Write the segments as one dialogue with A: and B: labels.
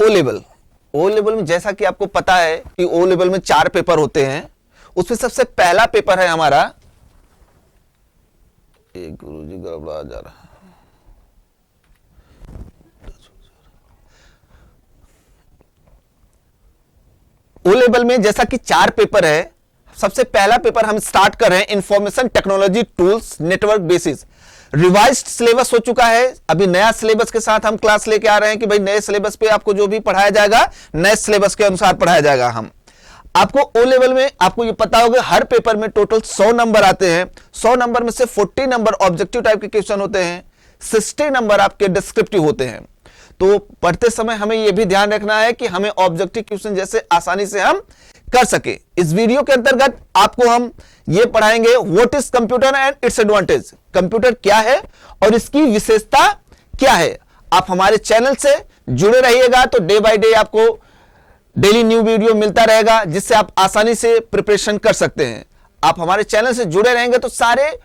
A: O level. O level में जैसा कि आपको पता है कि ओ लेवल में 4 पेपर होते हैं, उसमें सबसे पहला पेपर है हमारा, एक गुरुजी गड़बड़ा जा रहा है, ओ लेवल में जैसा कि 4 पेपर है, सबसे पहला पेपर हम स्टार्ट कर रहे हैं information technology tools network basis. Revised syllabus हो चुका है, अभी नया सिलेबस के साथ हम क्लास लेके आ रहे हैं कि भाई नए सिलेबस पे आपको जो भी पढ़ाया जाएगा नए सिलेबस के अनुसार पढ़ाया जाएगा। हम आपको ओ लेवल में आपको ये पता होगा हर पेपर में टोटल 100 नंबर आते हैं। 100 नंबर में से 40 नंबर ऑब्जेक्टिव टाइप के क्वेश्चन होते हैं, 60 नंबर आपके डिस्क्रिप्टिव होते हैं। तो पढ़ते समय हमें यह भी ध्यान रखना है कि हमें ऑब्जेक्टिव क्वेश्चन जैसे आसानी से हम कर सके। इस वीडियो के अंतर्गत आपको हम ये पढ़ाएंगे what is computer and it's advantage. Computer क्या है और इसकी विशेषता क्या है। आप हमारे चैनल से जुड़े रहिएगा तो डे बाय डे आपको डेली न्यू वीडियो मिलता रहेगा, जिससे आप आसानी से प्रिपरेशन कर सकते हैं। आप हमारे चैनल से जुड़े रहेंगे तो सारे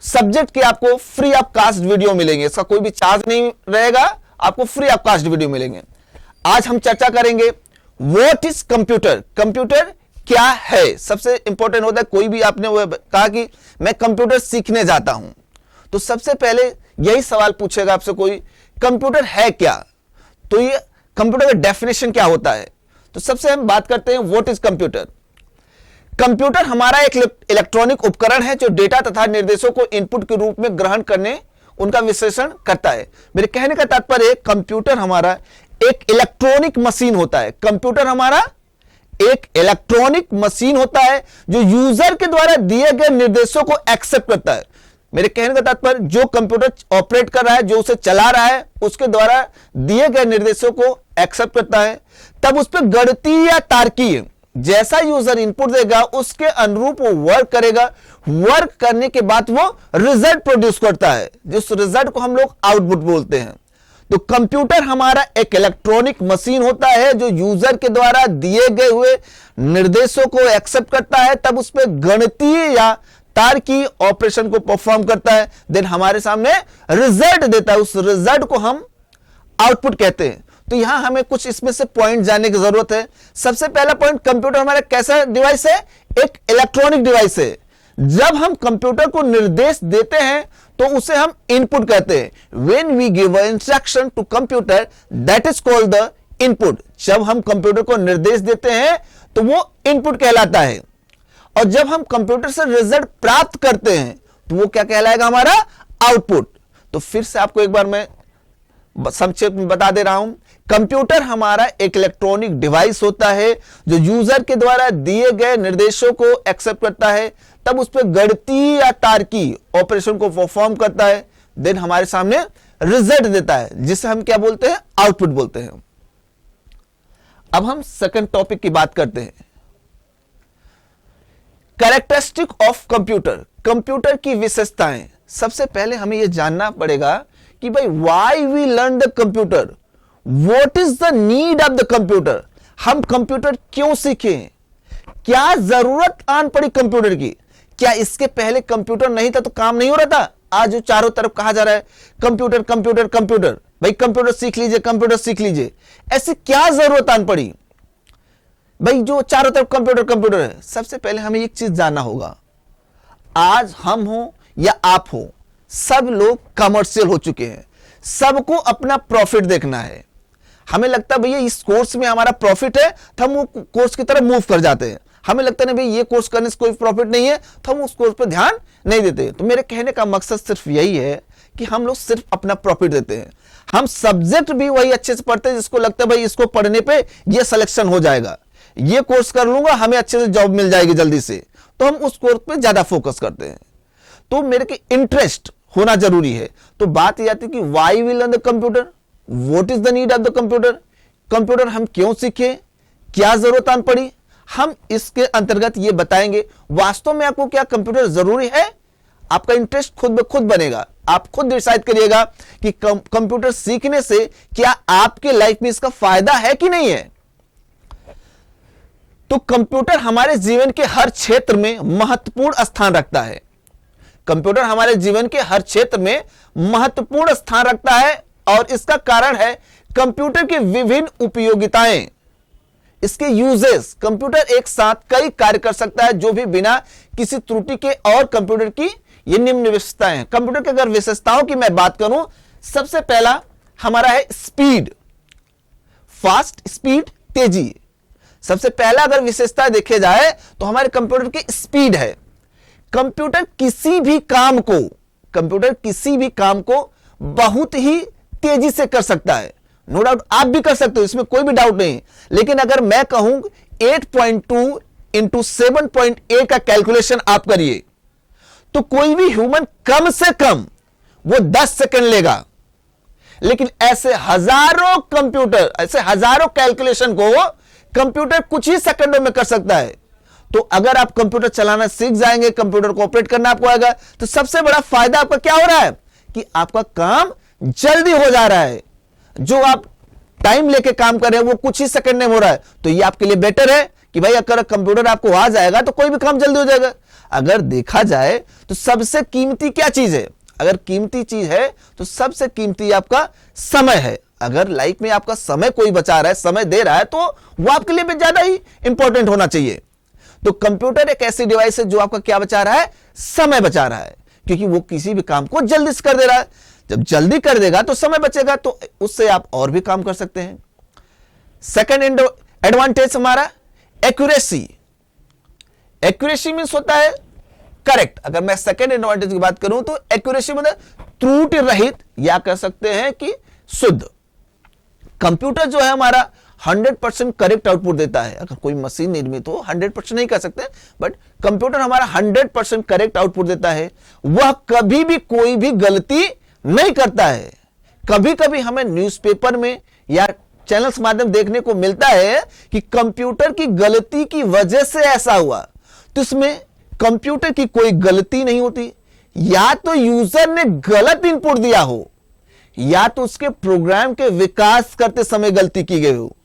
A: सब्जेक्ट के आपको फ्री ऑफ कास्ट वीडियो मिलेंगे, इसका कोई भी चार्ज नहीं रहेगा, आपको फ्री ऑफ कास्ट वीडियो मिलेंगे। आज हम चर्चा करेंगे व्हाट इज कंप्यूटर। कंप्यूटर क्या है, सबसे इंपॉर्टेंट होता है। कोई भी आपने वो कहा कि मैं कंप्यूटर सीखने जाता हूं, तो सबसे पहले यही सवाल पूछेगा आपसे कोई, कंप्यूटर है क्या। तो ये कंप्यूटर का डेफिनेशन क्या होता है। तो सबसे हम बात करते हैं व्हाट इज कंप्यूटर। कंप्यूटर हमारा एक इलेक्ट्रॉनिक उपकरण है जो डेटा तथा निर्देशों को इनपुट के रूप में ग्रहण करने उनका विश्लेषण करता है। मेरे कहने का तात्पर्य कंप्यूटर हमारा एक इलेक्ट्रॉनिक मशीन होता है। कंप्यूटर हमारा एक इलेक्ट्रॉनिक मशीन होता है जो यूजर के द्वारा दिए गए निर्देशों को एक्सेप्ट करता है। मेरे कहने का तात्पर्य जो कंप्यूटर ऑपरेट कर रहा है, जो उसे चला रहा है, उसके द्वारा दिए गए निर्देशों को एक्सेप्ट करता है। तब उस पर गणितीय या तार्किक जैसा यूजर इनपुट देगा उसके अनुरूप वो वर्क करेगा। वर्क करने के बाद वो रिजल्ट प्रोड्यूस करता है, जिस रिजल्ट को हम लोग आउटपुट बोलते हैं। तो कंप्यूटर हमारा एक इलेक्ट्रॉनिक मशीन होता है जो यूजर के द्वारा दिए गए हुए निर्देशों को एक्सेप्ट करता है, तब उस पर गणितीय या तार्किक ऑपरेशन को परफॉर्म करता है, देन हमारे सामने रिजल्ट देता है। उस रिजल्ट को हम आउटपुट कहते हैं। तो यहां हमें कुछ इसमें से पॉइंट जानने की जरूरत है। सबसे पहला पॉइंट, कंप्यूटर हमारा कैसा डिवाइस है, एक इलेक्ट्रॉनिक डिवाइस है। जब हम कंप्यूटर को निर्देश देते हैं तो उसे हम इनपुट कहते हैं। When we give instruction to computer that is called the input. जब हम कंप्यूटर को निर्देश देते हैं तो वो इनपुट कहलाता है। और जब हम कंप्यूटर से रिजल्ट प्राप्त करते हैं तो वो क्या कहलाएगा, हमारा आउटपुट। तो फिर से आपको एक बार मैं संक्षेप में बता दे रहा हूं। कंप्यूटर हमारा एक इलेक्ट्रॉनिक डिवाइस होता है जो यूजर के द्वारा दिए गए निर्देशों को एक्सेप्ट करता है, तब उस पर गणितीय या तार्किक ऑपरेशन को परफॉर्म करता है, देन हमारे सामने रिजल्ट देता है, जिसे हम क्या बोलते हैं, आउटपुट बोलते हैं। अब हम सेकंड टॉपिक की बात करते हैं, कैरेक्टरिस्टिक ऑफ कंप्यूटर। कंप्यूटर की विशेषताएं। सबसे पहले हमें यह जानना पड़ेगा कि भाई why we learn the computer, what is the need of the computer. हम कंप्यूटर क्यों सीखे, क्या जरूरत आन पड़ी कंप्यूटर की। क्या इसके पहले कंप्यूटर नहीं था तो काम नहीं हो रहा था। आज जो चारों तरफ कहा जा रहा है कंप्यूटर कंप्यूटर कंप्यूटर, भाई कंप्यूटर सीख लीजिए, कंप्यूटर सीख लीजिए, ऐसी क्या जरूरत आन पड़ी भाई जो चारों तरफ कंप्यूटर कंप्यूटर है। सबसे पहले हमें एक चीज जानना होगा, आज हम हो या आप हो, सब लोग कमर्शियल हो चुके हैं, सबको अपना प्रॉफिट देखना है। हमें लगता है भैया इस कोर्स में हमारा प्रॉफिट है तो हम वो कोर्स की तरफ मूव कर जाते हैं। हमें लगता है ना भाई ये कोर्स करने से कोई प्रॉफिट नहीं है तो हम उस कोर्स पर ध्यान नहीं देते। तो मेरे कहने का मकसद सिर्फ यही है कि हम लोग सिर्फ अपना प्रॉफिट देते हैं। हम सब्जेक्ट भी वही अच्छे से पढ़ते हैं जिसको लगता है भाई इसको पढ़ने पे ये सिलेक्शन हो जाएगा, ये कोर्स कर लूंगा हमें अच्छे से जॉब मिल जाएगी जल्दी से, तो हम उस कोर्स पे ज्यादा फोकस करते हैं। तो मेरे के इंटरेस्ट होना जरूरी है। तो बात यह आती है कि why we learn the computer, what is the need of the computer. Computer हम क्यों सीखे, क्या जरूरत आन पड़ी, हम इसके अंतर्गत ये बताएंगे। वास्तव में आपको क्या कंप्यूटर जरूरी है, आपका इंटरेस्ट खुद ब खुद बनेगा। आप खुद डिसाइड करिएगा कि कंप्यूटर सीखने से क्या आपके लाइफ में इसका फायदा है कि नहीं है। तो कंप्यूटर हमारे जीवन के हर क्षेत्र में महत्वपूर्ण स्थान रखता है। कंप्यूटर हमारे जीवन के हर क्षेत्र में महत्वपूर्ण स्थान रखता है और इसका कारण है कंप्यूटर की विभिन्न उपयोगिताएं, इसके यूजेस, कंप्यूटर एक साथ कई कार्य कर सकता है जो भी बिना किसी त्रुटि के, और कंप्यूटर की ये निम्न विशेषताएं हैं। कंप्यूटर की अगर विशेषताओं की मैं बात करूं, सबसे पहला हमारा है स्पीड, फास्ट, स्पीड, तेजी। सबसे पहला अगर विशेषता देखे जाए तो हमारे कंप्यूटर की स्पीड है। कंप्यूटर किसी भी काम को बहुत ही तेजी से कर सकता है। नो डाउट आप भी कर सकते हो, इसमें कोई भी डाउट नहीं। लेकिन अगर मैं कहूं 8.2 इंटू 7.8 का कैलकुलेशन आप करिए तो कोई भी ह्यूमन कम से कम वो 10 सेकंड लेगा। लेकिन ऐसे हजारों कैलकुलेशन को कंप्यूटर कुछ ही सेकंडों में कर सकता है। तो अगर आप कंप्यूटर चलाना सीख जाएंगे, कंप्यूटर को ऑपरेट करना आपको आएगा, तो सबसे बड़ा फायदा आपका क्या हो रहा है कि आपका काम जल्दी हो जा रहा है। जो आप टाइम लेके काम कर रहे हैं वो कुछ ही सेकंड में हो रहा है। तो ये आपके लिए बेटर है कि भाई अगर कंप्यूटर आपको आ जाएगा तो कोई भी काम जल्दी हो जाएगा। अगर देखा जाए तो सबसे कीमती क्या चीज है? अगर कीमती चीज है तो सबसे कीमती आपका समय है। अगर लाइफ में आपका समय कोई बचा रहा है, समय दे रहा है, तो वो आपके लिए भी ज्यादा ही इंपॉर्टेंट होना चाहिए। तो कंप्यूटर एक ऐसी डिवाइस है जो आपका क्या बचा रहा है? समय बचा रहा है, क्योंकि वो किसी भी काम को जल्दी से कर दे रहा है। जब जल्दी कर देगा तो समय बचेगा, तो उससे आप और भी काम कर सकते हैं। सेकंड एडवांटेज हमारा एक्यूरेसी। एक्यूरेसी मींस होता है करेक्ट। अगर मैं सेकंड एडवांटेज की बात करूं तो एक्यूरेसी मतलब त्रुटि रहित, या कह सकते हैं कि शुद्ध। कंप्यूटर जो है हमारा 100% करेक्ट आउटपुट देता है। अगर कोई मशीन निर्मित हो 100% नहीं कह सकते, बट कंप्यूटर हमारा 100% करेक्ट आउटपुट देता है। वह कभी भी कोई भी गलती नहीं करता है। कभी कभी हमें न्यूज़पेपर में या चैनल्स माध्यम देखने को मिलता है कि कंप्यूटर की गलती की वजह से ऐसा हुआ, तो इसमें कंप्यूटर की कोई गलती नहीं होती। या तो यूजर ने गलत इनपुट दिया हो, या तो उसके प्रोग्राम के विकास करते समय गलती की गई हो।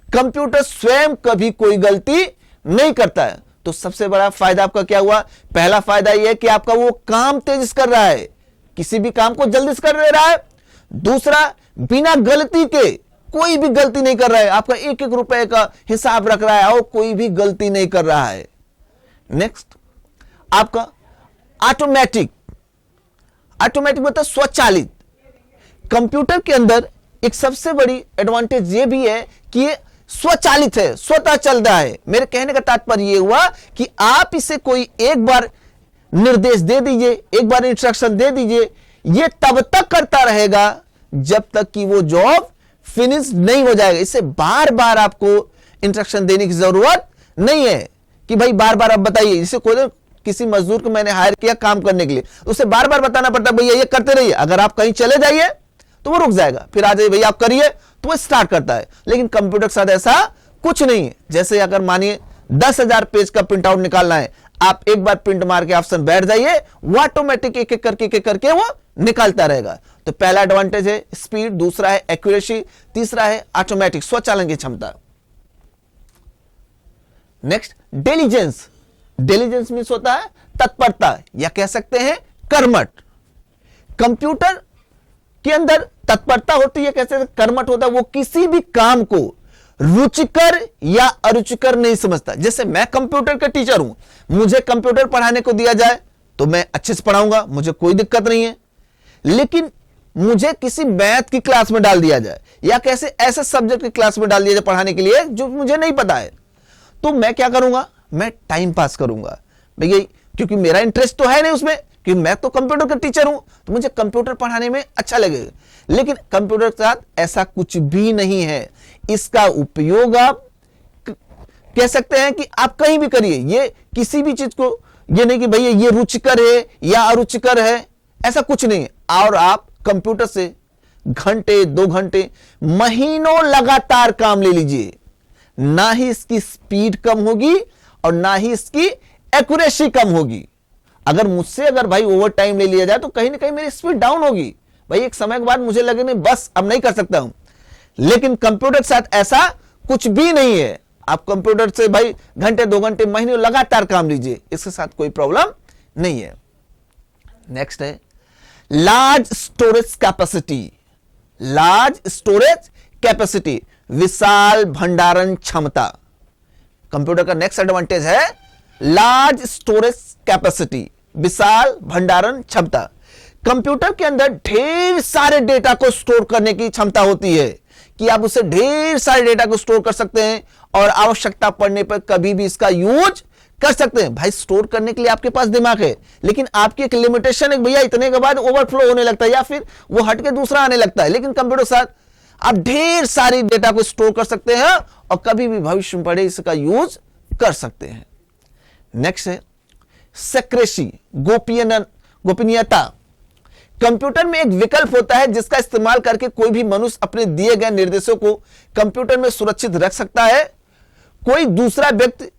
A: कंप्यूटर स्वयं कभी कोई गलती नहीं करता है। तो सबसे बड़ा फायदा आपका क्या हुआ? पहला फायदा यह है कि आपका वो काम तेजी से कर रहा है, किसी भी काम को जल्दी से कर दे रहा है। दूसरा, बिना गलती के, कोई भी गलती नहीं कर रहा है, आपका एक एक रुपए का हिसाब रख रहा है और कोई भी गलती नहीं कर रहा है। नेक्स्ट, आपका ऑटोमेटिक मतलब स्वचालित। कंप्यूटर के अंदर एक सबसे बड़ी एडवांटेज ये भी है कि ये स्वचालित है, स्वतः चल रहा है। मेरे कहने का तात्पर्य ये हुआ कि आप इसे कोई एक बार निर्देश दे दीजिए, एक बार इंस्ट्रक्शन दे दीजिए, ये तब तक करता रहेगा जब तक कि वो जॉब फिनिश नहीं हो जाएगा। इसे बार बार आपको इंस्ट्रक्शन देने की जरूरत नहीं है कि भाई बार बार आप बताइए। इसे कोई किसी मजदूर को मैंने हायर किया काम करने के लिए, उसे बार बार बताना पड़ता है भैया ये करते रहिए। अगर आप कहीं चले जाइए तो वो रुक जाएगा, फिर आ जाइए भैया आप करिए, तो वो स्टार्ट करता है। लेकिन कंप्यूटर के साथ ऐसा कुछ नहीं है। जैसे अगर मानिए 10,000 पेज का प्रिंट आउट निकालना है, आप एक बार प्रिंट मार के ऑप्शन बैठ जाइए, वो ऑटोमेटिक एक एक करके वो निकालता रहेगा। तो पहला एडवांटेज है स्पीड, दूसरा है एक्यूरेसी, तीसरा है ऑटोमेटिक, स्वचालन की क्षमता। Next, diligence. डिलीजेंस मींस होता है तत्परता, या कह सकते हैं कर्मठ। कंप्यूटर के अंदर तत्परता होती है, कैसे कर्मठ होता है, वो किसी भी काम को रुचिकर या अरुचिकर नहीं समझता। जैसे मैं कंप्यूटर का टीचर हूं, मुझे कंप्यूटर पढ़ाने को दिया जाए तो मैं अच्छे से पढ़ाऊंगा, मुझे कोई दिक्कत नहीं है। लेकिन मुझे किसी मैथ की क्लास में डाल दिया जाए या कैसे ऐसे सब्जेक्ट की क्लास में डाल दिया जाए पढ़ाने के लिए जो मुझे नहीं पता है, तो मैं क्या करूंगा? मैं टाइम पास करूंगा भैया, क्योंकि मेरा इंटरेस्ट तो है नहीं उसमें, क्योंकि मैं तो कंप्यूटर का टीचर हूं, तो मुझे कंप्यूटर पढ़ाने में अच्छा लगेगा। लेकिन कंप्यूटर के साथ ऐसा कुछ भी नहीं है। इसका उपयोग आप कह सकते हैं कि आप कहीं भी करिए। ये किसी भी चीज को, ये नहीं कि भैया ये रुचिकर है या अरुचिकर है, ऐसा कुछ नहीं है। और आप कंप्यूटर से घंटे, 2 घंटे, महीनों लगातार काम ले लीजिए, ना ही इसकी स्पीड कम होगी और ना ही इसकी एक्यूरेसी कम होगी। अगर मुझसे भाई ओवर टाइम ले लिया जाए तो कहीं ना कहीं मेरी स्पीड डाउन होगी। भाई एक समय के बाद मुझे लगे नहीं, बस अब नहीं कर सकता हूं। लेकिन कंप्यूटर के साथ ऐसा कुछ भी नहीं है। आप कंप्यूटर से भाई घंटे, 2 घंटे, महीने लगातार काम लीजिए, इसके साथ कोई प्रॉब्लम नहीं है। नेक्स्ट है large storage capacity. Large storage capacity, विशाल भंडारण क्षमता। कंप्यूटर का नेक्स्ट एडवांटेज है लार्ज स्टोरेज कैपेसिटी, विशाल भंडारण क्षमता। कंप्यूटर के अंदर ढेर सारे डेटा को स्टोर करने की क्षमता होती है कि आप उसे ढेर सारे डेटा को स्टोर कर सकते हैं और आवश्यकता पड़ने पर कभी भी इसका यूज कर सकते हैं। भाई स्टोर करने के लिए आपके पास दिमाग है, लेकिन आपकी एक लिमिटेशन है भैया, इतने के बाद ओवरफ्लो होने लगता है या फिर वो हट के दूसरा आने लगता है। लेकिन कंप्यूटर के साथ आप ढेर सारी डेटा को स्टोर कर सकते हैं और कभी भी भविष्य में पड़े इसका यूज कर सकते हैं। नेक्स्ट है सेक्रेसी, गोपनीयता। कंप्यूटर में एक विकल्प होता है जिसका इस्तेमाल करके कोई भी मनुष्य अपने दिए गए निर्देशों को कंप्यूटर में सुरक्षित रख सकता है। कोई दूसरा व्यक्ति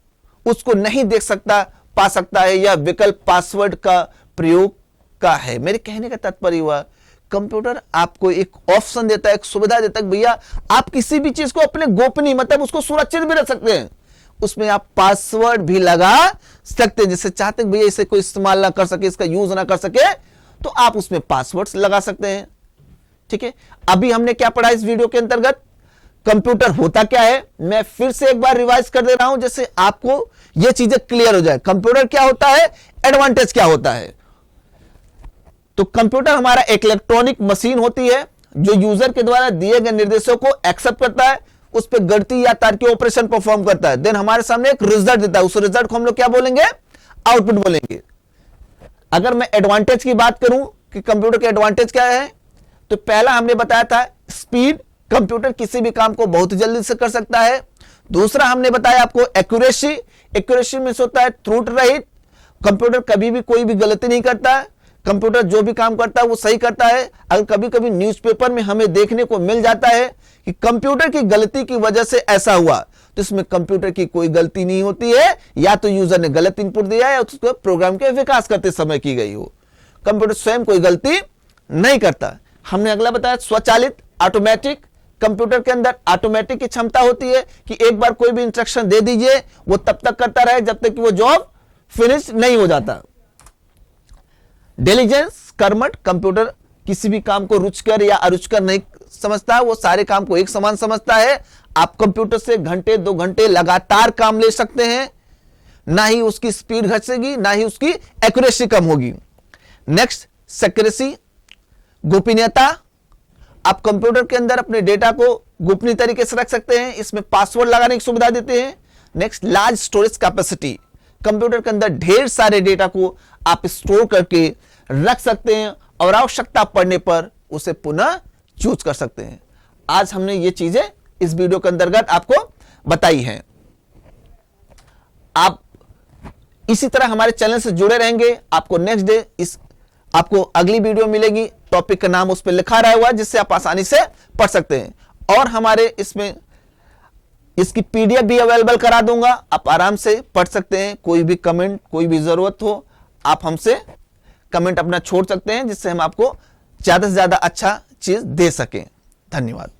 A: उसको नहीं देख सकता, पा सकता है। यह विकल्प पासवर्ड का प्रयोग का है। मेरे कहने का तात्पर्य हुआ कंप्यूटर आपको एक ऑप्शन देता है, एक सुविधा देता है, भैया आप किसी भी चीज को अपने गोपनीय मतलब उसको सुरक्षित भी रख सकते हैं। उसमें आप पासवर्ड भी लगा सकते हैं, जिससे चाहते हैं भैया इसे कोई इस्तेमाल ना कर सके, इसका यूज ना कर सके, तो आप उसमें पासवर्ड्स लगा सकते हैं। ठीक है, अभी हमने क्या पढ़ा इस वीडियो के अंतर्गत, कंप्यूटर होता क्या है, मैं फिर से एक बार रिवाइज कर दे रहा हूं जैसे आपको यह चीजें क्लियर हो जाए। कंप्यूटर क्या होता है, एडवांटेज क्या होता है। तो कंप्यूटर हमारा एक इलेक्ट्रॉनिक मशीन होती है जो यूजर के द्वारा दिए गए निर्देशों को एक्सेप्ट करता है, उस पर गणितीय या तार्किक ऑपरेशन परफॉर्म करता है, देन हमारे सामने एक रिजल्ट देता है। उस रिजल्ट को हम लोग क्या बोलेंगे, आउटपुट बोलेंगे। अगर मैं एडवांटेज की बात करूं कि कंप्यूटर के एडवांटेज क्या है, तो पहला हमने बताया था स्पीड, कंप्यूटर किसी भी काम को बहुत जल्दी से कर सकता है। दूसरा हमने बताया आपको एक्यूरेसी, एक्यूरेसी में होता है त्रुटि रहित, कंप्यूटर कभी भी कोई भी गलती नहीं करता है, कंप्यूटर जो भी काम करता है वो सही करता है। अगर कभी कभी न्यूज़पेपर में हमें देखने को मिल जाता है कि कंप्यूटर की गलती की वजह से ऐसा हुआ, तो इसमें कंप्यूटर की कोई गलती नहीं होती है, या तो यूजर ने गलत इनपुट दिया है या उसको प्रोग्राम के विकास करते समय की गई हो। कंप्यूटर स्वयं कोई गलती नहीं करता। हमने अगला बताया स्वचालित, ऑटोमेटिक। कंप्यूटर के अंदर ऑटोमेटिक की क्षमता होती है कि एक बार कोई भी इंस्ट्रक्शन दे दीजिए, वो तब तक करता रहे जब तक कि वो जॉब फिनिश नहीं हो जाता। डिलीजेंस, कर्मठ, कंप्यूटर किसी भी काम को रुचिकर या अरुचिकर नहीं समझता, वो सारे काम को एक समान समझता है। आप कंप्यूटर से घंटे 2 घंटे लगातार काम ले सकते हैं, ना ही उसकी स्पीड घटेगी ना ही उसकी एक्यूरेसी कम होगी। नेक्स्ट सेक्रेसी, गोपनीयता। आप कंप्यूटर के अंदर अपने डेटा को गोपनीय तरीके से रख सकते हैं, इसमें पासवर्ड लगाने की सुविधा देते हैं। Next large storage capacity, computer के अंदर ढेर सारे डेटा को आप स्टोर करके रख सकते हैं और आवश्यकता पड़ने पर उसे पुनः चूज कर सकते हैं। आज हमने ये चीजें इस वीडियो के अंतर्गत आपको बताई हैं। आप इसी तरह हमारे चैनल से जुड़े रहेंगे। आपको नेक्स्ट डे आपको अगली वीडियो मिलेगी, टॉपिक का नाम उस पर लिखा रहा हुआ है जिससे आप आसानी से पढ़ सकते हैं। और हमारे इसमें इसकी पीडीएफ भी अवेलेबल करा दूंगा, आप आराम से पढ़ सकते हैं। कोई भी कमेंट, कोई भी जरूरत हो, आप हमसे कमेंट अपना छोड़ सकते हैं, जिससे हम आपको ज्यादा से ज्यादा अच्छा चीज दे सकें। धन्यवाद।